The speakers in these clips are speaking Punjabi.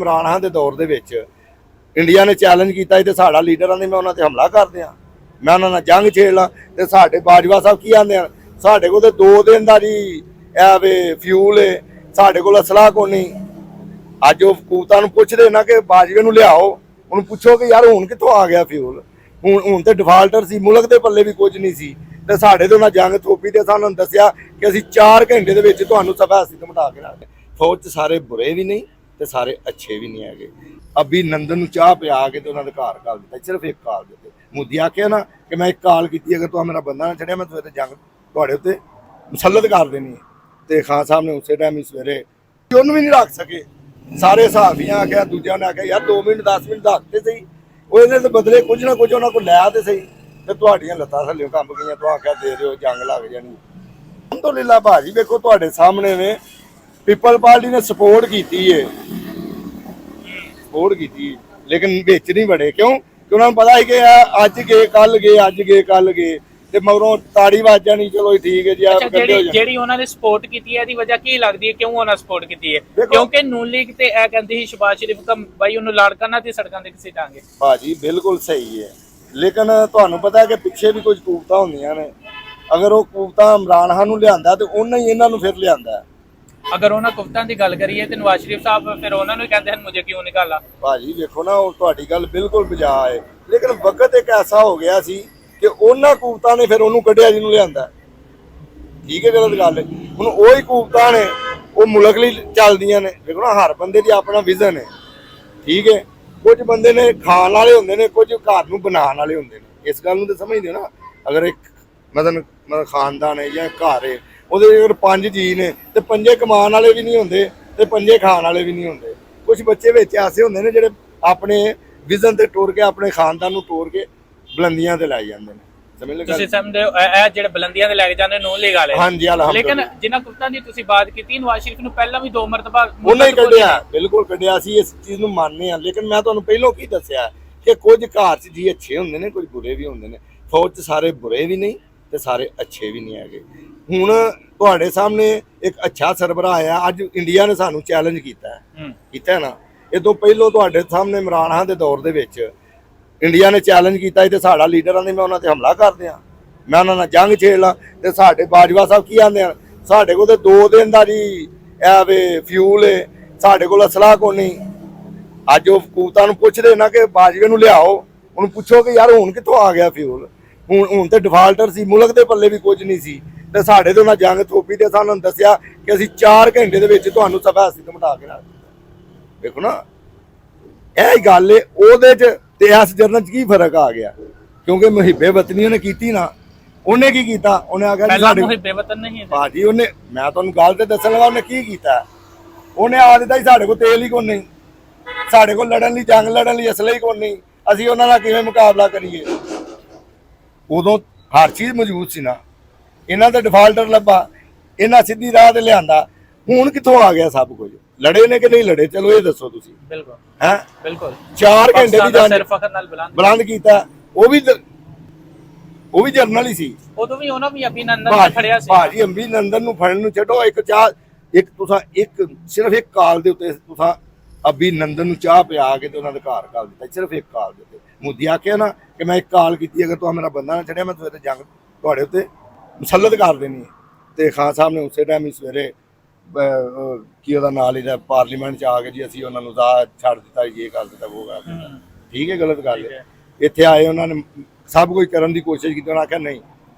ਇਮਰਾਨ ਦੇ ਦੌਰ ਦੇ ਵਿੱਚ ਇੰਡੀਆ ਨੇ ਚੈਲੰਜ ਕੀਤਾ ਤੇ ਸਾਡਾ ਲੀਡਰਾਂ ਨੇ ਮੈਂ ਉਹਨਾਂ ਤੇ ਹਮਲਾ ਕਰ ਦਿਆਂ, ਮੈਂ ਉਹਨਾਂ ਨਾਲ ਜੰਗ ਛੇੜ ਲਾਂ। ਤੇ ਸਾਡੇ ਬਾਜਵਾ ਸਾਹਿਬ ਕੀ ਆਂਦੇ ਆ, ਸਾਡੇ ਕੋਲ ਤੇ 2 ਦਿਨ ਦਾ ਜੀ ਇਹ ਵੇ ਫਿਊਲ ਹੈ, ਸਾਡੇ ਕੋਲ ਅਸਲਾ ਕੋਈ ਨਹੀਂ। ਅੱਜ ਉਹ ਹਕੂਮਤਾਂ ਨੂੰ ਪੁੱਛਦੇ ਨਾ ਕਿ ਬਾਜਵੇ ਨੂੰ ਲਿਆਓ, ਉਹਨੂੰ ਪੁੱਛੋ ਕਿ ਯਾਰ ਹੁਣ ਕਿੱਥੋਂ ਆ ਗਿਆ ਫਿਊਲ। ਹੁਣ ਤੇ ਡਿਫਾਲਟਰ ਸੀ, ਮੁਲਕ ਦੇ ਪੱਲੇ ਵੀ ਕੁਝ ਨਹੀਂ ਸੀ ਤੇ ਸਾਡੇ ਤੋਂ ਨਾਲ ਜੰਗ ਥੋਪੀ ਤੇ ਸਾਨੂੰ ਦੱਸਿਆ ਕਿ ਅਸੀਂ 4 ਘੰਟੇ ਦੇ ਵਿੱਚ ਤੁਹਾਨੂੰ ਸਭਾ ਅਸੀਂ ਘਮਟਾ ਕੇ ਰੱਖ। ਫੌਜ 'ਚ ਸਾਰੇ ਬੁਰੇ ਵੀ ਨਹੀਂ ਤੇ ਸਾਰੇ ਅੱਛੇ ਵੀ ਨਹੀਂ ਹੈਗੇ। ਅਭੀ ਨੰਦਨ ਨੂੰ ਚਾਹ ਪਿਆ ਕੇ ਤੇ ਉਹਨਾਂ ਦੇ ਘਰ ਕਾਲ ਦਿੱਤਾ, ਸਿਰਫ ਇੱਕ ਕਾਲ ਦਿੱਤੇ। ਮੋਦੀ ਆਖਿਆ ਨਾ ਕਿ ਮੈਂ ਇੱਕ ਕਾਲ ਕੀਤੀ, ਅਗਰ ਤੂੰ ਮੇਰਾ ਬੰਦਾ ਨਾ ਛੱਡਿਆ ਮੈਂ ਤੁਹਾਡੇ ਜੰਗ ਤੁਹਾਡੇ ਉੱਤੇ ਮੁਸੱਲਤ ਕਰ ਦੇਣੀ। ਤੇ ਖਾਨ ਸਾਹਿਬ ਨੇ ਉਸੇ ਟਾਈਮ ਹੀ ਸਵੇਰੇ ਉਹਨੂੰ ਵੀ ਨਹੀਂ ਰੱਖ ਸਕੇ। ਸਾਰੇ ਹਿਸਾਬੀਆਂ ਆਖਿਆ, ਦੂਜਿਆਂ ਨੇ ਆਖਿਆ ਯਾਰ 2 ਮਿੰਟ 10 ਮਿੰਟ ਦੱਸਦੇ ਸਹੀ, ਉਹ ਇਹਦੇ ਬਦਲੇ ਕੁਝ ਨਾ ਕੁਝ ਉਹਨਾਂ ਕੋਲ ਲਿਆ ਤੇ ਸਹੀ। ਤੇ ਤੁਹਾਡੀਆਂ ਲੱਤਾਂ ਥੱਲੇ ਕੰਬ ਗਈਆਂ, ਤੂੰ ਆਖਿਆ ਦੇ ਦਿਓ ਜੰਗ ਲੱਗ ਜਾਣੀ। ਅਲਹਮਦੁਲਿਲਾ ਭਾਜੀ ਵੇਖੋ ਤੁਹਾਡੇ ਸਾਹਮਣੇ ਨੇ ਪੀਪਲ ਪਾਰਟੀ ਨੇ ਸਪੋਰਟ ਕੀਤੀ ਹੈ, ਲੇਕਿਨ ਵਿੱਚ ਨਹੀਂ ਵੜੇ। ਕਿਉਂ? ਕਿ ਉਹਨਾਂ ਨੂੰ ਪਤਾ ਹੈ ਕਿ ਅੱਜ ਗਏ ਕੱਲ ਗਏ, ਅੱਜ ਗਏ ਕੱਲ ਗਏ ਤੇ ਮਗਰੋਂ ਤਾੜੀ ਵੱਜ ਜਾਣੀ, ਚਲੋ ਠੀਕ ਹੈ ਜੀ। ਜਿਹੜੀ ਉਹਨਾਂ ਨੇ ਸਪੋਰਟ ਕੀਤੀ ਹੈ ਇਹਦੀ ਵਜ੍ਹਾ ਕੀ ਲੱਗਦੀ ਹੈ, ਕਿਉਂ ਉਹਨਾਂ ਸਪੋਰਟ ਕੀਤੀ ਹੈ? ਕਿਉਂਕਿ ਨੂਨ ਲੀਗ ਤੇ ਇਹ ਕਹਿੰਦੀ ਸੀ ਸ਼ਬਾਜ਼ ਸ਼ਰੀਫ ਦਾ ਬਾਈ ਉਹਨੂੰ ਲਾੜ ਕਰਨਾ ਤੇ ਸੜਕਾਂ ਤੇ ਕਿਸੇ ਟਾਂਗੇ। ਭਾਜੀ ਬਿਲਕੁਲ ਸਹੀ ਹੈ, ਲੇਕਿਨ ਤੁਹਾਨੂੰ ਪਤਾ ਹੈ ਕਿ ਪਿੱਛੇ ਵੀ ਕੁਝ ਕੂਵਤਾਂ ਹੁੰਦੀਆਂ ਨੇ। ਅਗਰ ਉਹ ਕੂਵਤਾਂ ਇਮਰਾਨ ਖਾਨ ਨੂੰ ਲਿਆਂਦਾ ਤੇ ਉਹਨਾਂ ਹੀ ਇਹਨਾਂ ਨੂੰ ਫਿਰ ਲਿਆਂਦਾ। ਅਗਰ ਉਹਨਾਂ ਕੁਫਤਾਂ ਦੀ ਗੱਲ ਕਰੀਏ ਤੇ ਨਵਾਜ਼ ਸ਼ਰੀਫ ਸਾਹਿਬ ਫਿਰ ਉਹਨਾਂ ਨੂੰ ਕਹਿੰਦੇ ਹਨ ਮੁਝੇ ਕਿਉਂ ਨਿਕਾਲਾ। ਭਾਜੀ ਵੇਖੋ ਨਾ, ਉਹ ਤੁਹਾਡੀ ਗੱਲ ਬਿਲਕੁਲ ਬਜਾ ਹੈ, ਲੇਕਿਨ ਵਕਤ ਇੱਕ ਐਸਾ ਹੋ ਗਿਆ ਸੀ ਕਿ ਉਹਨਾਂ ਕੂਵਤਾਂ ਨੇ ਫਿਰ ਉਹਨੂੰ ਕੱਢਿਆ ਜਿਹਨੂੰ ਲਿਆਂਦਾ। ਠੀਕ ਹੈ, ਗਲਤ ਗੱਲ ਹੈ। ਹੁਣ ਉਹੀ ਕੂਵਤਾਂ ਨੇ ਉਹ ਮੁਲਕ ਲਈ ਚੱਲਦੀਆਂ ਨੇ। ਵੇਖੋ ਨਾ, ਹਰ ਬੰਦੇ ਦੀ ਆਪਣਾ ਵਿਜ਼ਨ ਹੈ। ਠੀਕ ਹੈ, ਕੁਝ ਬੰਦੇ ਨੇ ਖਾਣ ਵਾਲੇ ਹੁੰਦੇ ਨੇ, ਕੁਝ ਘਰ ਨੂੰ ਬਣਾਉਣ ਵਾਲੇ ਹੁੰਦੇ ਨੇ। ਇਸ ਗੱਲ ਨੂੰ ਤਾਂ ਸਮਝਦੇ ਨਾ। ਅਗਰ ਇੱਕ ਮਤਲਬ ਖਾਨਦਾਨ ਹੈ ਜਾਂ ਘਰ ਹੈ, ਉਹਦੇ ਅਗਰ 5 ਜੀ ਨੇ ਤੇ 5 ਕਮਾਉਣ ਵਾਲੇ ਵੀ ਨਹੀਂ ਹੁੰਦੇ ਤੇ 5 ਖਾਣ ਵਾਲੇ ਵੀ ਨਹੀਂ ਹੁੰਦੇ। ਕੁਝ ਬੱਚੇ ਵਿੱਚ ਐਸੇ ਹੁੰਦੇ ਨੇ ਜਿਹੜੇ ਆਪਣੇ ਵਿਜ਼ਨ ਤੇ ਟੁਰ ਕੇ, ਆਪਣੇ ਖਾਨਦਾਨ ਨੂੰ ਟੁਰ ਕੇ ਬੁਲੰਦੀਆਂ ਤੇ ਲੈ ਜਾਂਦੇ ਨੇ। ਤੁਸੀਂ ਸਮਝਦੇ ਹੋ ਇਹ ਜਿਹੜੇ ਬੁਲੰਦੀਆਂ ਤੇ ਲੈ ਕੇ ਜਾਂਦੇ ਨੂਨ ਲੀਗ ਵਾਲੇ? ਹਾਂਜੀ, ਲੇਕਿਨ ਜਿਨ੍ਹਾਂ ਕੁਫਤਾਂ ਦੀ ਤੁਸੀਂ ਬਾਤ ਕੀਤੀ, ਨਵਾਜ਼ ਸ਼ਰੀਫ ਨੂੰ ਪਹਿਲਾਂ ਵੀ 2 ਮਰਤਬਾ ਉਹਨਾਂ ਹੀ ਕੱਢਿਆ। ਬਿਲਕੁਲ ਕੱਢਿਆ, ਅਸੀਂ ਇਸ ਚੀਜ਼ ਨੂੰ ਮੰਨਦੇ ਹਾਂ। ਲੇਕਿਨ ਮੈਂ ਤੁਹਾਨੂੰ ਪਹਿਲਾਂ ਕੀ ਦੱਸਿਆ ਕਿ ਕੁਝ ਘਰ 'ਚ ਜੀ ਅੱਛੇ ਹੁੰਦੇ ਨੇ, ਕੁਝ ਬੁਰੇ ਵੀ ਹੁੰਦੇ ਨੇ। ਫੌਜ 'ਚ ਸਾਰੇ ਬੁਰੇ ਵੀ ਨਹੀਂ ਤੇ ਸਾਰੇ ਅੱਛੇ ਵੀ ਨਹੀਂ ਹੈਗੇ। ਹੁਣ ਤੁਹਾਡੇ ਸਾਹਮਣੇ ਇੱਕ ਅੱਛਾ ਸਰਬਰਾਹ ਆਇਆ। ਅੱਜ ਇੰਡੀਆ ਨੇ ਸਾਨੂੰ ਚੈਲੰਜ ਕੀਤਾ ਨਾ। ਇਹ ਤੋਂ ਪਹਿਲਾਂ ਤੁਹਾਡੇ ਸਾਹਮਣੇ ਇਮਰਾਨ ਖਾਨ ਦੇ ਦੌਰ ਦੇ ਵਿੱਚ ਇੰਡੀਆ ਨੇ ਚੈਲੰਜ ਕੀਤਾ ਤੇ ਸਾਡਾ ਲੀਡਰਾਂ ਨੇ ਮੈਂ ਉਹਨਾਂ ਤੇ ਹਮਲਾ ਕਰ ਦਿਆਂ, ਮੈਂ ਉਹਨਾਂ ਨਾਲ ਜੰਗ ਛੇੜ ਲਾਂ। ਤੇ ਸਾਡੇ ਬਾਜਵਾ ਸਾਹਿਬ ਕੀ ਆਂਦੇ ਆ, ਸਾਡੇ ਕੋਲ ਤੇ 2 ਦਿਨ ਦਾ ਜੀ ਇਹ ਵੇ ਫਿਊਲ ਹੈ, ਸਾਡੇ ਕੋਲ ਅਸਲਾ ਕੋਈ ਨਹੀਂ। ਅੱਜ ਉਹ ਹਕੂਮਤਾਂ ਨੂੰ ਪੁੱਛਦੇ ਨਾ ਕਿ ਬਾਜਵੇ ਨੂੰ ਲਿਆਓ, ਉਹਨੂੰ ਪੁੱਛੋ ਕਿ ਯਾਰ ਹੁਣ ਕਿੱਥੋਂ ਆ ਗਿਆ ਫਿਊਲ। ਹੁਣ ਤੇ ਡਿਫਾਲਟਰ ਸੀ, ਮੁਲਕ ਦੇ ਪੱਲੇ ਵੀ ਕੁਝ ਨਹੀਂ ਸੀ ਤੇ ਸਾਡੇ ਤੋਂ ਨਾਲ ਜੰਗ ਥੋਪੀ ਤੇ ਸਾਨੂੰ ਦੱਸਿਆ ਕਿ ਅਸੀਂ 4 ਘੰਟੇ ਦੇ ਵਿੱਚ ਤੁਹਾਨੂੰ ਸਭਾ ਅਸੀਂ ਘਮਟਾ ਕੇ ਰੱਖ। ਵੇਖੋ ਨਾ, ਇਹ ਗੱਲ ਹੈ। ਉਹਦੇ 'ਚ ਤੇ ਇਸ ਜਰਨਲ 'ਚ ਕੀ ਫਰਕ ਆ ਗਿਆ? ਕਿਉਂਕਿ ਮੁਹਿੱਬੇ ਵਤਨੀਆਂ ਨੇ ਕੀਤੀ ਨਾ। ਉਹਨੇ ਕੀ ਕੀਤਾ? ਉਹਨੇ ਆ ਗਿਆ ਸਾਡੇ ਮੁਹਿੱਬੇ ਵਤਨ ਨਹੀਂ ਹੈ ਭਾਜੀ। ਉਹਨੇ, ਮੈਂ ਤੁਹਾਨੂੰ ਗੱਲ ਤੇ ਦੱਸਣ ਲੱਗਾ ਉਹਨੇ ਕੀ ਕੀਤਾ। ਉਹਨੇ ਆ ਦਿੱਤਾ ਸੀ ਸਾਡੇ ਕੋਲ ਤੇਲ ਹੀ ਕੋਈ ਨਹੀਂ, ਸਾਡੇ ਕੋਲ ਲੜਨ ਲਈ, ਜੰਗ ਲੜਨ ਲਈ ਅਸਲਾ ਹੀ ਕੋਈ ਨਹੀਂ, ਅਸੀਂ ਉਹਨਾਂ ਨਾਲ ਕਿਵੇਂ ਮੁਕਾਬਲਾ ਕਰੀਏ। ਉਦੋਂ ਹਰ ਚੀਜ਼ ਮੌਜੂਦ ਸੀ ਨਾ। ਇਹਨਾਂ ਦਾ ਡਿਫਾਲਟਰ ਲੱਭਾ, ਇਹਨਾਂ ਸਿੱਧੀ ਰਾਹ ਤੇ ਲਿਆਂਦਾ। ਹੁਣ ਕਿੱਥੋਂ ਆ ਗਿਆ ਸਭ ਕੁਝ? ਲੜੇ ਨੇ ਕਿ ਨਹੀਂ ਲੜੇ? ਚਲੋ ਇਹ ਦੱਸੋ ਤੁਸੀਂ। ਬਿਲਕੁਲ ਹੈ, ਬਿਲਕੁਲ 4 ਘੰਟੇ ਦੀ ਜੰਗ ਸਿਰ ਫਖਰ ਨਾਲ ਬੁਲੰਦ ਕੀਤਾ। ਉਹ ਵੀ ਜਰਨਲ ਹੀ ਸੀ। ਉਦੋਂ ਵੀ ਉਹਨਾਂ ਵੀ ਅਭਿਨੰਦਨ ਨੂੰ ਫੜਿਆ ਸੀ। ਭਾਜੀ ਅਭਿਨੰਦਨ ਨੂੰ ਫੜਨ ਨੂੰ ਛੱਡੋ, ਸਿਰਫ ਇੱਕ ਕਾਲ ਦੇ ਉੱਤੇ ਤੁਸੀਂ ਅਭਿਨੰਦਨ ਨੂੰ ਚਾਹ ਪਿਆ ਕੇ ਤੇ ਉਹਨਾਂ ਦੇ ਘਰ ਕਾਲ ਦਿੱਤਾ, ਸਿਰਫ ਇੱਕ ਕਾਲ ਦੇ ਉੱਤੇ। ਮੋਦੀ ਆਖਿਆ ਨਾ ਕਿ ਮੈਂ ਇੱਕ ਕਾਲ ਕੀਤੀ, ਅਗਰ ਤੂੰ ਮੇਰਾ ਬੰਦਾ ਨਾ ਛੱਡਿਆ ਮੈਂ ਤੁਹਾਡੇ ਜੰਗ ਤੁਹਾਡੇ ਉੱਤੇ ਮੁਸੱਲਤ ਕਰ ਦੇਣੀ। ਤੇ ਖਾਨ ਸਾਹਿਬ ਨੇ ਉਸੇ ਟਾਈਮ ਹੀ ਸਵੇਰੇ ਕੀ ਉਹਦਾ ਨਾਲ ਹੀ ਪਾਰਲੀਮੈਂਟ 'ਚ ਆ ਕੇ ਜੀ ਅਸੀਂ ਉਹਨਾਂ ਨੂੰ ਛੱਡ ਦਿੱਤਾ, ਇਹ ਕਰ ਦਿੱਤਾ, ਉਹ ਕਰ ਦਿੱਤਾ। ਠੀਕ ਹੈ, ਗਲਤ ਗੱਲ ਹੈ। ਇੱਥੇ ਆਏ, ਉਹਨਾਂ ਨੇ ਸਭ ਕੁਝ ਕਰਨ ਦੀ ਕੋਸ਼ਿਸ਼ ਕੀਤੀ। ਉਹਨਾਂ ਆਖਿਆ ਨਹੀਂ,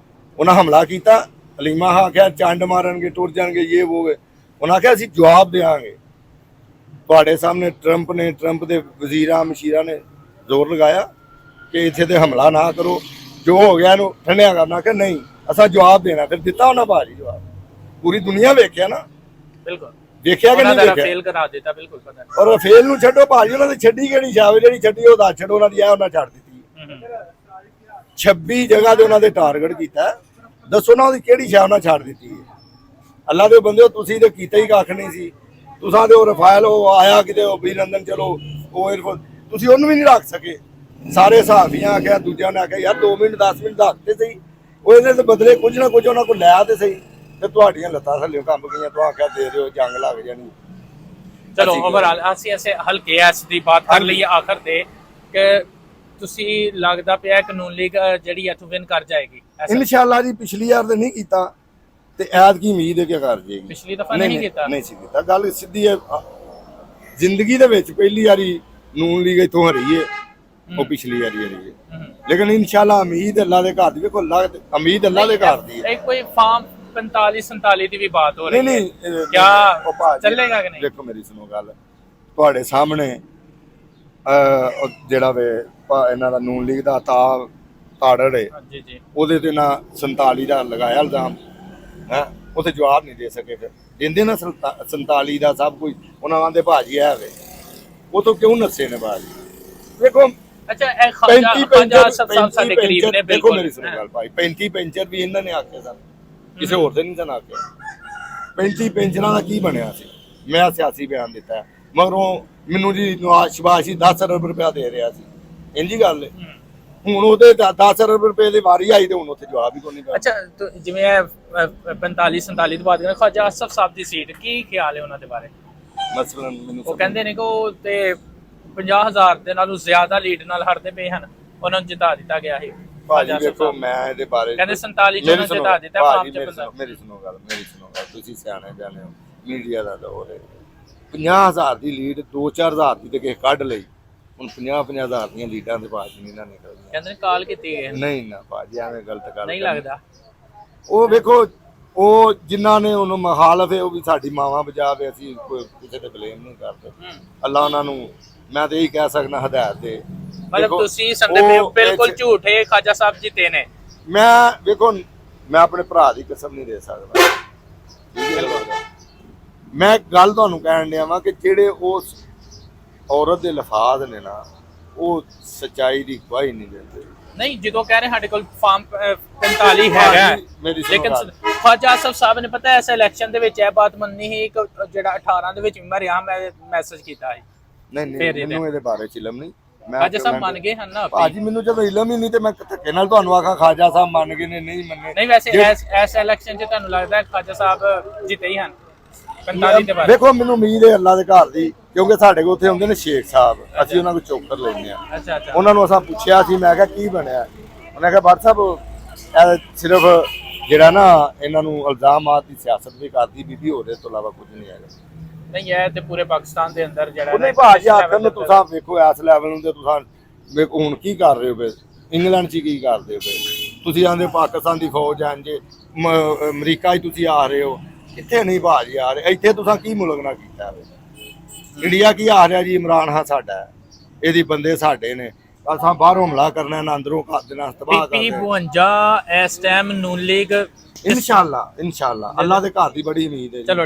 ਉਹਨਾਂ ਹਮਲਾ ਕੀਤਾ। ਹਲੀਮਾ ਆਖਿਆ ਚੰਡ ਮਾਰਨਗੇ, ਟੁਰ ਜਾਣਗੇ, ਇਹ ਉਹ। ਉਹਨਾਂ ਆਖਿਆ ਅਸੀਂ ਜਵਾਬ ਦੇਵਾਂਗੇ। ਤੁਹਾਡੇ ਸਾਹਮਣੇ ਟਰੰਪ ਦੇ ਵਜ਼ੀਰਾਂ ਮਸ਼ੀਰਾਂ ਨੇ ਜ਼ੋਰ ਲਗਾਇਆ ਕਿ ਇੱਥੇ ਤੇ ਹਮਲਾ ਨਾ ਕਰੋ, ਜੋ ਹੋ ਗਿਆ ਇਹਨੂੰ ਠੰਡਿਆ ਕਰਨਾ। ਕਿ ਨਹੀਂ, ਅਸਾਂ ਜਵਾਬ ਦੇਣਾ। ਫਿਰ ਦਿੱਤਾ ਉਹਨਾਂ ਭਾਜੀ ਜਵਾਬ। ਪੂਰੀ ਦੁਨੀਆ ਵੇਖਿਆ ਨਾ। ਬਿਲਕੁਲ ਦੇਖਿਆ ਕਿ ਨਹੀਂ ਦੇਖਿਆ? ਰਫੇਲ ਕਰਾ ਦਿੱਤਾ। ਬਿਲਕੁਲ ਪਤਾ। ਔਰ ਰਫੇਲ ਨੂੰ ਛੱਡੋ ਭਾਜੀ, ਉਹਨਾਂ ਦੀ ਛੱਡੀ ਕਿਹੜੀ ਛਾਵੇ? ਜਿਹੜੀ ਛੱਡੀ ਉਹ ਦੱਸ ਛੱਡੋ। ਉਹਨਾਂ ਦੀ ਉਹਨਾਂ ਛੱਡ ਦਿੱਤੀ। 26 ਜਗ੍ਹਾ ਤੇ ਉਹਨਾਂ ਦੇ ਟਾਰਗੇਟ ਕੀਤਾ। ਦੱਸੋ ਨਾ ਉਹਦੀ ਕਿਹੜੀ ਛਾਵ ਨਾਲ ਛੱਡ ਦਿੱਤੀ ਹੈ? ਅੱਲਾ ਦੇ ਬੰਦੇ, ਤੁਸੀਂ ਤੇ ਕੀਤਾ ਹੀ ਕੱਖ ਨਹੀਂ ਸੀ। ਤੁਸਾਂ ਦੇ ਉਹ ਰਫਾਇਲ ਉਹ ਆਇਆ ਕਿਤੇ, ਉਹ ਅਭਿਨੰਦਨ, ਚਲੋ ਉਹ ਤੁਸੀਂ ਉਹਨੂੰ ਵੀ ਨਹੀਂ ਰੱਖ ਸਕੇ। ਸਾਰੇ ਹਿਸਾਬੀਆਂ ਆਖਿਆ, ਦੂਜਿਆਂ ਨੇ ਆਖਿਆ ਯਾਰ 2 ਮਿੰਟ 10 ਮਿੰਟ ਦੱਸਦੇ ਸਹੀ, ਉਹ ਇਹਦੇ ਤੇ ਬਦਲੇ ਕੁਝ ਨਾ ਕੁਝ ਉਹਨਾਂ ਕੋਲ ਲਿਆ ਤੇ ਸਹੀ। ਤੇ ਤੁਹਾਡੀਆਂ ਲੱਤਾਂ ਥੱਲੇ ਕੰਬ ਗਈਆਂ, ਤੂੰ ਆਖਿਆ ਦੇ ਦਿਓ ਜੰਗ ਲੱਗ ਜਾਣੀ। ਚਲੋ ਅਸੀਂ ਓਵਰਆਲ ਅਸੀਂ ਐਸੇ ਹਲਕੇ ਐਸ ਦੀ ਬਾਤ ਕਰ ਲਈਏ ਆਖਰ ਤੇ ਕਿ ਤੁਸੀਂ ਲੱਗਦਾ ਪਿਆ ਕਾਨੂੰਨ ਲੀਗ ਜਿਹੜੀ ਇੱਥੋਂ ਵਿਨ ਕਰ ਜਾਏਗੀ ਐਸਾ ਇਨਸ਼ਾਅੱਲਾ ਜੀ ਪਿਛਲੀ ਵਾਰ ਤੇ ਨਹੀਂ ਕੀਤਾ ਤੇ ਐਤਕੀ ਉਮੀਦ ਹੈ ਕਿ ਕਰ ਜਾਏਗੀ। ਪਿਛਲੀ ਦਫਾ ਨਹੀਂ ਕੀਤਾ ਨਹੀਂ ਸੀ ਕੀਤਾ। ਗੱਲ ਸਿੱਧੀ ਹੈ, ਜ਼ਿੰਦਗੀ ਦੇ ਵਿੱਚ ਪਹਿਲੀ ਵਾਰੀ ਨੂਨ ਲੀਗ ਇਥੋਂ ਹਰੀ ਹੈ, ਉਹ ਪਿਛਲੀ ਵਾਰੀ ਹਰੀ ਹੈ। ਲੇਕਿਨ ਇਨਸ਼ਾਅੱਲਾ ਉਮੀਦ ਅੱਲਾ ਦੇ ਘਰ ਦੀ, ਵੇਖੋ ਉਮੀਦ ਅੱਲਾ ਦੇ ਘਰ ਦੀ ਹੈ। ਇੱਕ ਕੋਈ ਫਾਰਮ 45 47 ਦੀ ਵੀ ਬਾਤ ਹੋ ਰਹੀ ਨਹੀਂ ਹੈ ਨਹੀਂ ਕਿਆ ਚੱਲੇਗਾ ਕਿ ਨਹੀਂ? ਦੇਖੋ ਮੇਰੀ ਸੁਣੋ ਗੱਲ, ਤੁਹਾਡੇ ਸਾਹਮਣੇ ਉਹ ਜਿਹੜਾ ਵੇ ਇਹਨਾਂ ਦਾ ਨੂਨ ਲੀਗ ਦਾ ਤਾੜੜ ਹੈ, ਜੀ ਜੀ ਉਹਦੇ ਤੇ ਨਾ 47 ਦਾ ਲਗਾਇਆ ਇਲਜ਼ਾਮ ਹੈ, ਉੱਥੇ ਜਵਾਬ ਨਹੀਂ ਦੇ ਸਕੇ। ਫਿਰ ਦਿੰਦੇ ਨਾ 47 ਦਾ ਸਭ ਕੁਝ, ਉਹਨਾਂ ਆਂਦੇ ਭਾਜੀ ਹੈ ਵੇ, ਉਹ ਤੋਂ ਕਿਉਂ ਨੱਸੇ ਨੇ ਭਾਜੀ? ਦੇਖੋ ਅੱਛਾ ਇਹ ਖਾਜਾ ਸਾਹਿਬ ਸਾਡੇ ਕਰੀਬ ਨੇ, ਦੇਖੋ ਬਿਲਕੁਲ ਮੇਰੀ ਸੁਣੋ ਗੱਲ ਭਾਈ, 35 ਪੈਂਚਰ ਵੀ ਇਹਨਾਂ ਨੇ ਆਖੇ ਸਨ, ਕਿਸੇ ਹੋਰ ਤੇ ਨਹੀਂ ਸਨ ਆਖਿਆ। 35 ਪੈਂਚਰਾਂ ਦਾ ਕੀ ਬਣਿਆ ਸੀ? ਮੈਂ ਸਿਆਸੀ ਬਿਆਨ ਦਿੱਤਾ ਹੈ, ਮਗਰੋਂ ਮੈਨੂੰ ਜੀ ਨਵਾਜ਼ ਸ਼ਬਾਸ਼ ਹੀ 10 ਅਰਬ ਰੁਪਇਆ ਦੇ ਰਿਹਾ ਸੀ, ਇੰਜੀ ਗੱਲ ਹੈ। ਹੁਣ ਉਹਦੇ 10 ਅਰਬ ਰੁਪਏ ਦੀ ਵਾਰੀ ਆਈ ਤੇ ਹੁਣ ਉੱਥੇ ਜਵਾਬ ਹੀ ਕੋਈ ਨਹੀਂ ਪਿਆ। ਅੱਛਾ ਜਿਵੇਂ 45 47 ਦੀ ਬਾਤ ਕਰਾਂ, ਖਾਜਾ ਆਸਫ ਸਾਹਿਬ ਦੀ ਸੀਟ ਕੀ ਖਿਆਲ ਹੈ ਉਹਨਾਂ ਦੇ ਬਾਰੇ? ਮਸਲਨ ਮੈਨੂੰ ਉਹ ਕਹਿੰਦੇ ਨੇ ਕਿ ਉਹ ਤੇ 50,000 ਦੇ ਨਾਲੋਂ ਜ਼ਿਆਦਾ ਲੀਡ ਨਾਲ ਹਰਦੇ ਪਏ ਹਨ, ਉਹਨਾਂ ਨੂੰ ਜਿਤਾ ਦਿੱਤਾ ਗਿਆ ਹੈ। ਭਾਜੀ ਵੇਖੋ ਮੈਂ ਇਹਦੇ ਬਾਰੇ ਕਹਿੰਦੇ 47 ਚ ਉਹਨਾਂ ਜਿਤਾ ਦਿੱਤਾ ਭਾਜੀ, ਮੇਰੀ ਸੁਣੋ ਗੱਲ, ਤੁਸੀਂ ਸਿਆਣੇ ਜਾਣੇ ਹੋ, ਮੀਡੀਆ ਦਾ ਦੌਰ ਹੈ। 50,000 ਦੀ ਲੀਡ 2-4,000 ਦੀ ਤੇ ਕਿਸੇ ਕੱਢ ਲਈ, ਹੁਣ 50,000 ਦੀਆਂ ਲੀਡਾਂ ਦੇ ਬਾਅਦ ਨਹੀਂ ਨਾ ਨਿਕਲਦੀਆਂ। ਕਹਿੰਦੇ ਕਾਲ ਕੀਤੀ ਗਈ ਨਹੀਂ ਨਾ ਭਾਜੀ ਐਵੇਂ ਗਲਤ ਗੱਲ ਨਹੀਂ ਲੱਗਦਾ। ਉਹ ਵੇਖੋ ਉਹ ਜਿਨ੍ਹਾਂ ਨੇ ਉਹਨੂੰ ਮੁਖਾਲਫ ਹੈ, ਉਹ ਵੀ ਸਾਡੀ ਮਾਵਾਂ ਬਜਾਵੇ, ਅਸੀਂ ਕਿਸੇ ਤੇ ਬਲੇਮ ਨਹੀਂ ਕਰਦੇ। ਅੱਲਾ ਉਹਨਾਂ ਨੂੰ ਮੈਂ ਤੇ ਇਹੀ ਕਹਿ ਸਕਦਾ ਹਦਾਇਤ ਦੇ। ਮਤਲਬ ਤੁਸੀਂ ਸੰਦੇ ਬਿਲਕੁਲ ਝੂਠੇ ਖਾਜਾ ਸਾਹਿਬ ਜਿੱਤੇ ਨੇ। ਮੈਂ ਵੇਖੋ ਮੈਂ ਆਪਣੇ ਭਰਾ ਦੀ ਕਸਮ ਨਹੀਂ ਦੇ ਸਕਦਾ, ਮੈਂ ਗੱਲ ਤੁਹਾਨੂੰ ਕਹਿਣ ਡਿਆ ਵਾਂ ਕਿ ਜਿਹੜੇ ਉਸ ਔਰਤ ਦੇ ਲਫ਼ਾਜ਼ ਨੇ ਨਾ, ਉਹ ਸੱਚਾਈ ਦੀ ਗਵਾਹੀ ਨਹੀਂ ਦਿੰਦੇ। ਨਹੀਂ ਜਦੋਂ ਕਹਿ ਰਹੇ ਸਾਡੇ ਕੋਲ ਫਾਰਮ 45 ਹੈਗਾ, ਲੇਕਿਨ ਖਾਜਾ ਆਸਫ ਸਾਹਿਬ ਨੇ ਪਤਾ ਇਸ ਇਲੈਕਸ਼ਨ ਦੇ ਵਿੱਚ ਇਹ ਬਾਤ ਮੰਨੀ ਸੀ ਕਿ ਜਿਹੜਾ 18 ਦੇ ਵਿੱਚ ਮਰਿਆ, ਮੈਂ ਮੈਸੇਜ ਕੀਤਾ ਸੀ। ਨਹੀਂ ਮੈਨੂੰ ਇਹਦੇ ਬਾਰੇ ਚ ਇਲਮ ਨਹੀਂ। ਖਾਜਾ ਸਾਹਿਬ ਮੰਨ ਗਏ ਹਨ ਨਾ ਭਾਜੀ, ਮੈਨੂੰ ਜਦੋਂ ਇਲਮ ਹੀ ਨਹੀਂ ਤੇ ਮੈਂ ਧੱਕੇ ਨਾਲ ਤੁਹਾਨੂੰ ਆਖਾਂ ਖਾਜਾ ਸਾਹਿਬ ਮੰਨ ਗਏ ਨੇ ਨਹੀਂ ਮੰਨੇ। ਨਹੀਂ ਵੈਸੇ ਇਸ ਇਲੈਕਸ਼ਨ 'ਚ ਤੁਹਾਨੂੰ ਲੱਗਦਾ ਹੈ ਖਾਜਾ ਸਾਹਿਬ ਜਿੱਤੇ ਹੀ ਹਨ 45 ਦੇ ਬਾਰੇ? ਦੇਖੋ ਮੈਨੂੰ ਉਮੀਦ ਹੈ ਅੱਲਾ ਦੇ ਘਰ ਦੀ, ਕਿਉਂਕਿ ਸਾਡੇ ਕੋਲ ਉੱਥੇ ਹੁੰਦੇ ਨੇ ਸ਼ੇਖ ਸਾਹਿਬ, ਅਸੀਂ ਉਹਨਾਂ ਕੋਲ ਚੌਕਰ ਲੈਂਦੇ ਆ। ਅੱਛਾ ਅੱਛਾ। ਉਹਨਾਂ ਨੂੰ ਅਸਾਂ ਪੁੱਛਿਆ ਸੀ, ਮੈਂ ਕਿਹਾ ਕੀ ਬਣਿਆ? ਉਹਨੇ ਕਿਹਾ ਬਾਦ ਸਾਹਿਬ ਇਹ ਸਿਰਫ ਜਿਹੜਾ ਨਾ ਇਹਨਾਂ ਨੂੰ ਇਲਜ਼ਾਮਾਤ ਦੀ ਸਿਆਸਤ ਵੀ ਕਰਦੀ ਬੀਬੀ, ਹੋਰ ਤੋਂ ਇਲਾਵਾ ਕੁਝ ਨਹੀਂ ਹੈਗਾ। ਨਹੀਂ ਇਹ ਤੇ ਪੂਰੇ ਪਾਕਿਸਤਾਨ ਦੇ ਅੰਦਰ ਜਿਹੜਾ ਉਹਨੇ ਭਾਜੀ ਆਖਣ ਨੂੰ ਤੁਸੀਂ ਵੇਖੋ ਇਸ ਲੈਵਲ ਨੂੰ ਤੇ ਤੁਸੀਂ ਹੁਣ ਕੀ ਕਰ ਰਹੇ ਹੋ ਪਏ, ਇੰਗਲੈਂਡ 'ਚ ਕੀ ਕਰਦੇ ਹੋ ਪਏ ਤੁਸੀਂ? ਆਂਦੇ ਪਾਕਿਸਤਾਨ ਦੀ ਫੌਜ ਆਂ ਜੇ ਅਮਰੀਕਾ 'ਚ ਤੁਸੀਂ ਆ ਰਹੇ ਹੋ, ਕਿੱਥੇ ਨਹੀਂ ਭਾਜੀ ਆ ਰਹੇ, ਇੱਥੇ ਤੁਸੀਂ ਕੀ ਮੁਲਕ ਨਾਲ ਕੀਤਾ ਵੇ? ਇੰਡੀਆ ਕੀ ਆ ਰਿਹਾ ਜੀ? ਇਮਰਾਨ ਖਾਨ ਸਾਡਾ ਹੈ, ਇਹਦੀ ਬੰਦੇ ਸਾਡੇ ਨੇ, ਅਸਾਂ ਬਾਹਰੋਂ ਹਮਲਾ ਕਰਨਾ ਨਾ ਅੰਦਰੋਂ ਕਰ ਦੇਣਾ, ਤਬਾਹ ਕਰ ਦੇਣਾ। 52 ਇਸ ਟਾਈਮ ਨੂਨ ਲੀਗ ਇਨਸ਼ਾਅੱਲਾ ਅੱਲਾ ਦੇ ਘਰ ਦੀ ਬੜੀ ਉਮੀਦ ਹੈ। ਚਲੋ।